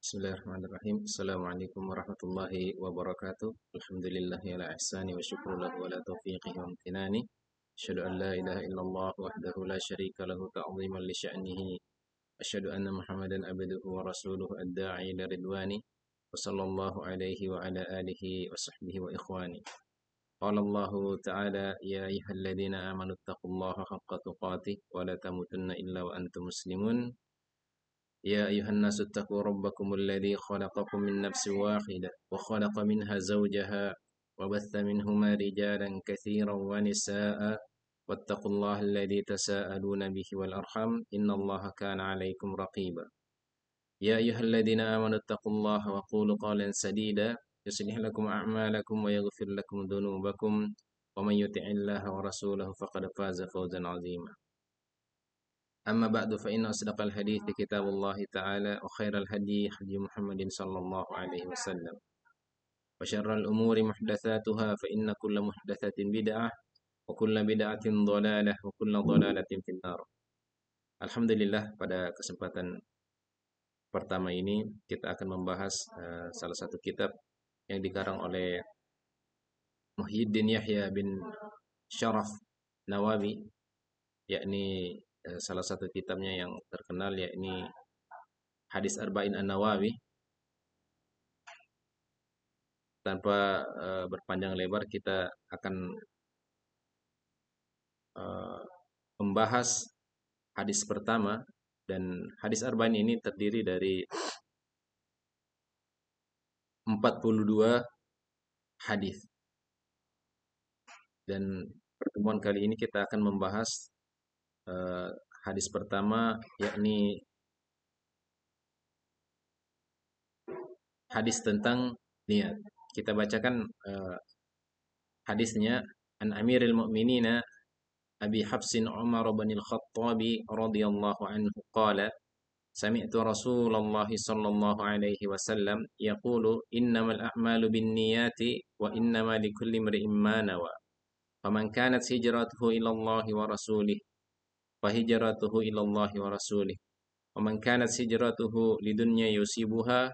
Bismillahirrahmanirrahim. Assalamualaikum warahmatullahi wabarakatuh. Alhamdulillahi ala ihsani wa syukru lahu ala taufiqihi wa amtinani. Asyhadu an la ilaha illallah wahdahu la syarika lahu ta'ziman li sya'nihi. Asyhadu anna Muhammadan abduhu wa rasuluhu ad-da'i ila ridwani. Wa sallallahu alaihi wa ala alihi wa sahbihi wa ikhwani. Qala Allah ta'ala ya ayyuhalladzina amanu taqullaha haqqa tuqatih wa la tamutunna illa wa antum muslimun. يا أيها الناس اتقوا ربكم الذي خلقكم من نفس واحدة وخلق منها زوجها وبث منهما رجالا كثيرا ونساء واتقوا الله الذي تساءلون به والأرحام إن الله كان عليكم رقيبا يا أيها الذين آمنوا اتقوا الله وقولوا قولا سديدا يصلح لكم أعمالكم ويغفر لكم ذنوبكم ومن يطع الله ورسوله فقد فاز فوزا عظيما أما بعد فإن أصدق الحديث كتاب الله تعالى وخير الهدي هدي محمد صلى الله عليه وسلم وشر الأمور محدثاتها فإن كل محدثة بدعة وكل بدعة ضلالة وكل ضلالة في النار. Alhamdulillah, pada kesempatan pertama ini kita akan membahas salah satu kitab yang dikarang oleh Muhyiddin Yahya bin Sharaf Nawawi, yakni salah satu kitabnya yang terkenal yakni Hadis Arba'in An-Nawawi. Tanpa berpanjang lebar, kita akan membahas hadis pertama, dan hadis Arba'in ini terdiri dari 42 hadis. Dan pertemuan kali ini kita akan membahas hadis pertama, yakni hadis tentang niat. Kita bacakan hadisnya. An Amiril Mu'minina Abi Hafsin Umar bin Al-Khattabi radhiyallahu anhu qala sami'tu Rasulullah sallallahu alaihi wasallam yaqulu innamal a'malu binniyati wa innama likulli imri'in ma nawa. Faman kanat hijratuhu ila Allah wa rasulih fahijratuhu ila Allah wa rasulih. Wa man kanat hijratuhu lidunya yusibuha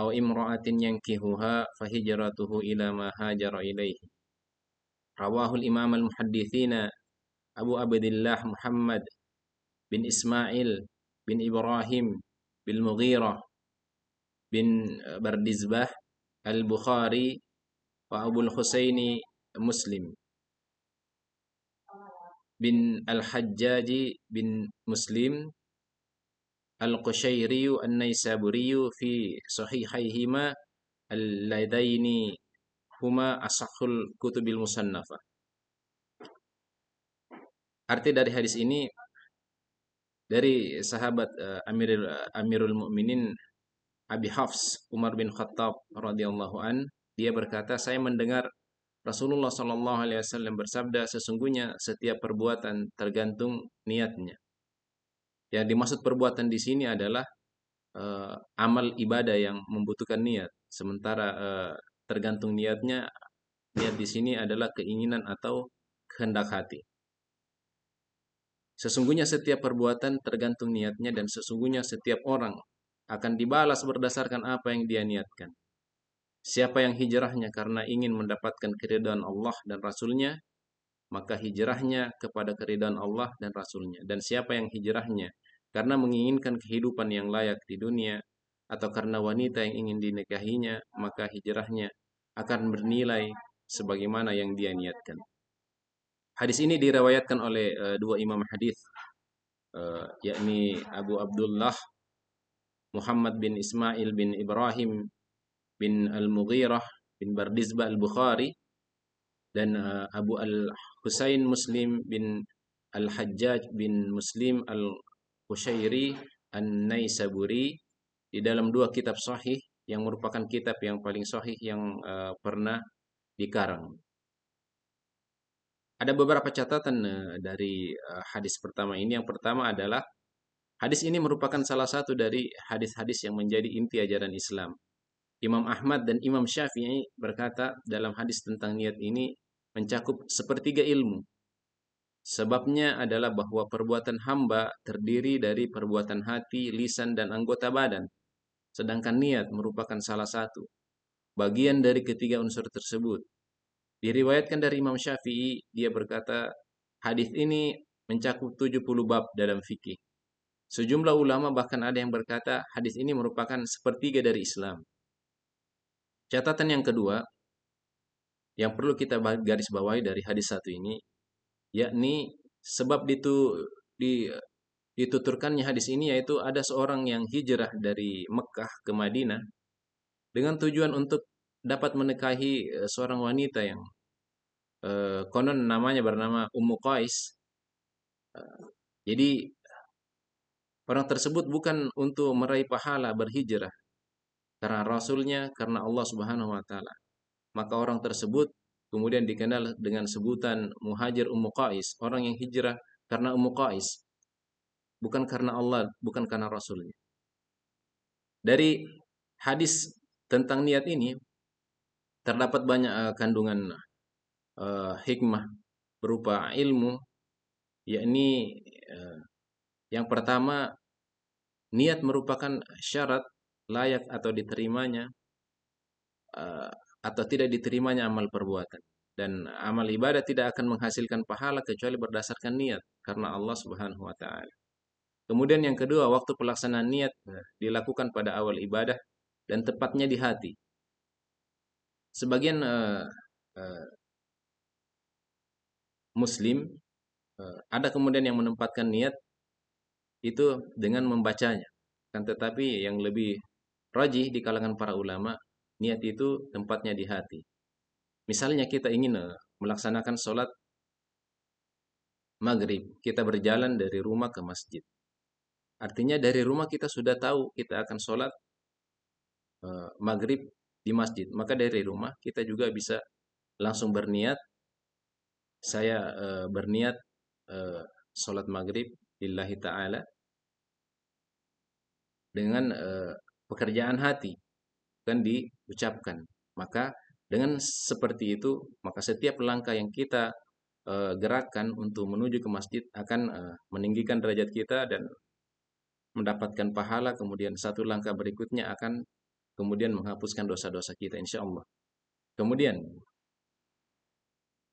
aw imra'atin yankihuha fahijratuhu ila ma hajara ilaihi. Rawahul Imam al-Muhadditsina Abu Abdillah Muhammad bin Ismail bin Ibrahim bin Mughirah bin Bardizbah al-Bukhari wa Abu al-Husaini Muslim bin Al-Hajjaji bin Muslim Al-Qushayriyu An-Naisaburiyu fi sahihaihima alladaini huma asahul kutubil musannafah. Arti dari hadis ini dari sahabat Amirul Mukminin Abi Hafs Umar bin Khattab radhiyallahu an, dia berkata, saya mendengar Rasulullah sallallahu alaihi wasallam bersabda, sesungguhnya setiap perbuatan tergantung niatnya. Yang dimaksud perbuatan di sini adalah amal ibadah yang membutuhkan niat. Sementara tergantung niatnya, niat di sini adalah keinginan atau kehendak hati. Sesungguhnya setiap perbuatan tergantung niatnya, dan sesungguhnya setiap orang akan dibalas berdasarkan apa yang dia niatkan. Siapa yang hijrahnya karena ingin mendapatkan keridhaan Allah dan Rasulnya, maka hijrahnya kepada keridhaan Allah dan Rasulnya. Dan siapa yang hijrahnya karena menginginkan kehidupan yang layak di dunia, atau karena wanita yang ingin dinikahinya, maka hijrahnya akan bernilai sebagaimana yang dia niatkan. Hadis ini diriwayatkan oleh dua imam hadis, yakni Abu Abdullah Muhammad bin Ismail bin Ibrahim bin Al-Mughirah bin Bardizbah Al-Bukhari, dan Abu Al-Husain Muslim bin Al-Hajjaj bin Muslim Al-Qushayri An-Naisaburi, di dalam dua kitab sahih yang merupakan kitab yang paling sahih yang pernah dikarang. Ada beberapa catatan dari hadis pertama ini. Yang pertama adalah hadis ini merupakan salah satu dari hadis-hadis yang menjadi inti ajaran Islam. Imam Ahmad dan Imam Syafi'i berkata dalam hadis tentang niat ini mencakup sepertiga ilmu. Sebabnya adalah bahwa perbuatan hamba terdiri dari perbuatan hati, lisan, dan anggota badan. sedangkan niat merupakan salah satu bagian dari ketiga unsur tersebut. Diriwayatkan dari Imam Syafi'i, dia berkata, hadis ini mencakup 70 bab dalam fikih. Sejumlah ulama bahkan ada yang berkata hadis ini merupakan sepertiga dari Islam. Catatan yang kedua yang perlu kita garis bawahi dari hadis satu ini, yakni sebab dituturkannya hadis ini, yaitu ada seorang yang hijrah dari Mekah ke Madinah dengan tujuan untuk dapat menikahi seorang wanita yang konon namanya bernama Ummu Qais. Jadi orang tersebut bukan untuk meraih pahala berhijrah karena Rasulnya, karena Allah Subhanahu wa taala. Maka orang tersebut kemudian dikenal dengan sebutan Muhajir Ummu Qais, orang yang hijrah karena Ummu Qais, bukan karena Allah, bukan karena Rasulnya. Dari hadis tentang niat ini terdapat banyak kandungan hikmah berupa ilmu, yakni yang pertama, niat merupakan syarat layak atau diterimanya atau tidak diterimanya amal perbuatan. Dan amal ibadah tidak akan menghasilkan pahala kecuali berdasarkan niat karena Allah Subhanahu wa taala. Kemudian yang kedua, waktu pelaksanaan niat dilakukan pada awal ibadah dan tepatnya di hati. Sebagian muslim ada kemudian yang menempatkan niat itu dengan membacanya. Kan tetapi yang lebih rajih di kalangan para ulama, niat itu tempatnya di hati. Misalnya kita ingin melaksanakan sholat maghrib, kita berjalan dari rumah ke masjid. Artinya dari rumah kita sudah tahu kita akan sholat maghrib di masjid. Maka dari rumah kita juga bisa langsung berniat, saya berniat sholat maghrib lillahi ta'ala dengan pekerjaan hati, kan diucapkan. Maka dengan seperti itu, maka setiap langkah yang kita gerakan untuk menuju ke masjid akan meninggikan derajat kita dan mendapatkan pahala. Kemudian satu langkah berikutnya akan kemudian menghapuskan dosa-dosa kita, insya Allah. Kemudian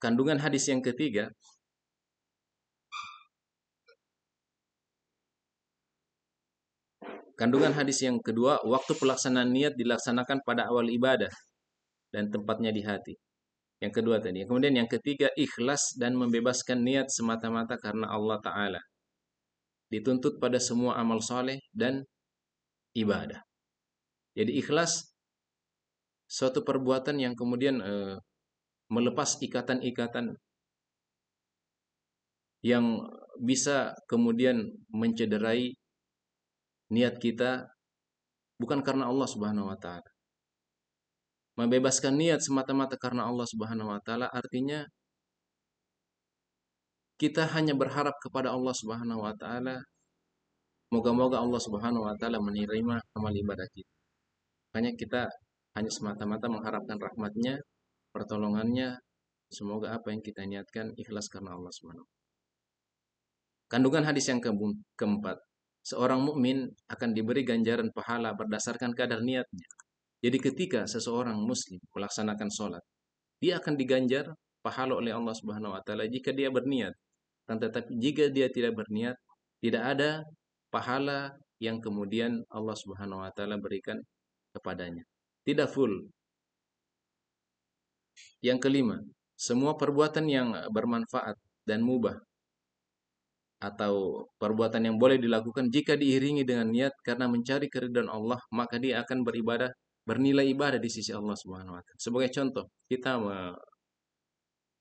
kandungan hadis yang ketiga, kandungan hadis yang kedua, waktu pelaksanaan niat dilaksanakan pada awal ibadah dan tempatnya di hati. Yang kedua tadi. Kemudian yang ketiga, ikhlas dan membebaskan niat semata-mata karena Allah Ta'ala. Dituntut pada semua amal soleh dan ibadah. Jadi ikhlas suatu perbuatan yang kemudian melepas ikatan-ikatan yang bisa kemudian mencederai niat kita bukan karena Allah Subhanahu wa taala. Membebaskan niat semata-mata karena Allah Subhanahu wa taala artinya kita hanya berharap kepada Allah Subhanahu wa taala. Moga-moga Allah Subhanahu wa taala menerima amal ibadah kita. Makanya kita hanya semata-mata mengharapkan rahmatnya, pertolongannya. Semoga apa yang kita niatkan ikhlas karena Allah Subhanahu wa taala. Kandungan hadis yang keempat, seorang mukmin akan diberi ganjaran pahala berdasarkan kadar niatnya. Jadi ketika seseorang muslim melaksanakan sholat, dia akan diganjar pahala oleh Allah Subhanahu wa taala jika dia berniat. Dan tetapi jika dia tidak berniat, tidak ada pahala yang kemudian Allah Subhanahu wa taala berikan kepadanya. Tidak full. Yang kelima, semua perbuatan yang bermanfaat dan mubah atau perbuatan yang boleh dilakukan jika diiringi dengan niat karena mencari keridhaan Allah, maka dia akan beribadah, bernilai ibadah di sisi Allah Subhanahu wa taala. Sebagai contoh, kita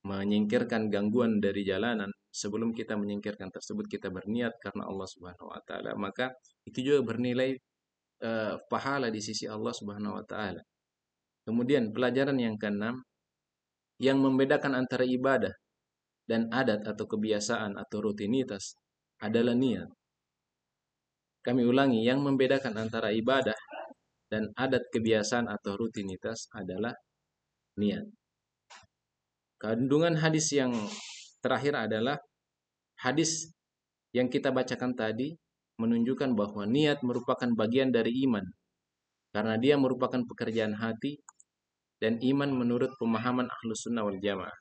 menyingkirkan gangguan dari jalanan, sebelum kita menyingkirkan tersebut kita berniat karena Allah Subhanahu wa taala, maka itu juga bernilai pahala di sisi Allah Subhanahu wa taala. Kemudian pelajaran yang keenam, yang membedakan antara ibadah dan adat atau kebiasaan atau rutinitas adalah niat. Kami ulangi, yang membedakan antara ibadah dan adat kebiasaan atau rutinitas adalah niat. Kandungan hadis yang terakhir adalah hadis yang kita bacakan tadi menunjukkan bahwa niat merupakan bagian dari iman Karena dia merupakan pekerjaan hati, dan iman menurut pemahaman Ahlus Sunnah wal Jamaah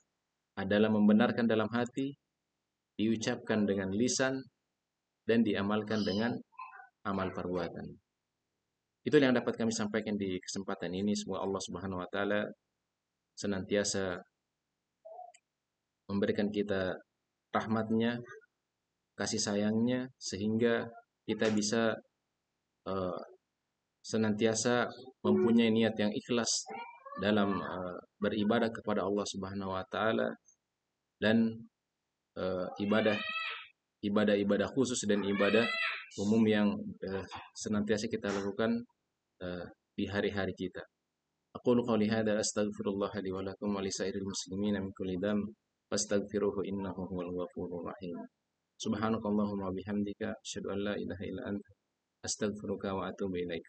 adalah membenarkan dalam hati, diucapkan dengan lisan, dan diamalkan dengan amal perbuatan. Itu yang dapat kami sampaikan di kesempatan ini. Semoga Allah Subhanahu wa taala senantiasa memberikan kita rahmatnya, kasih sayangnya, sehingga kita bisa eh, senantiasa mempunyai niat yang ikhlas dalam beribadah kepada Allah Subhanahu wa taala, dan ibadah ibadah khusus dan ibadah umum yang senantiasa kita lakukan di hari-hari kita. Aqulu qawli hadza astaghfirullah li wa lakum wa lisairil muslimina min kulli dhanb fastaghfiruhu innahu huwal ghafurur rahim. Subhanakallahumma wa bihamdika asyhadu an la ilaha illa anta astaghfiruka wa atubu ilaik.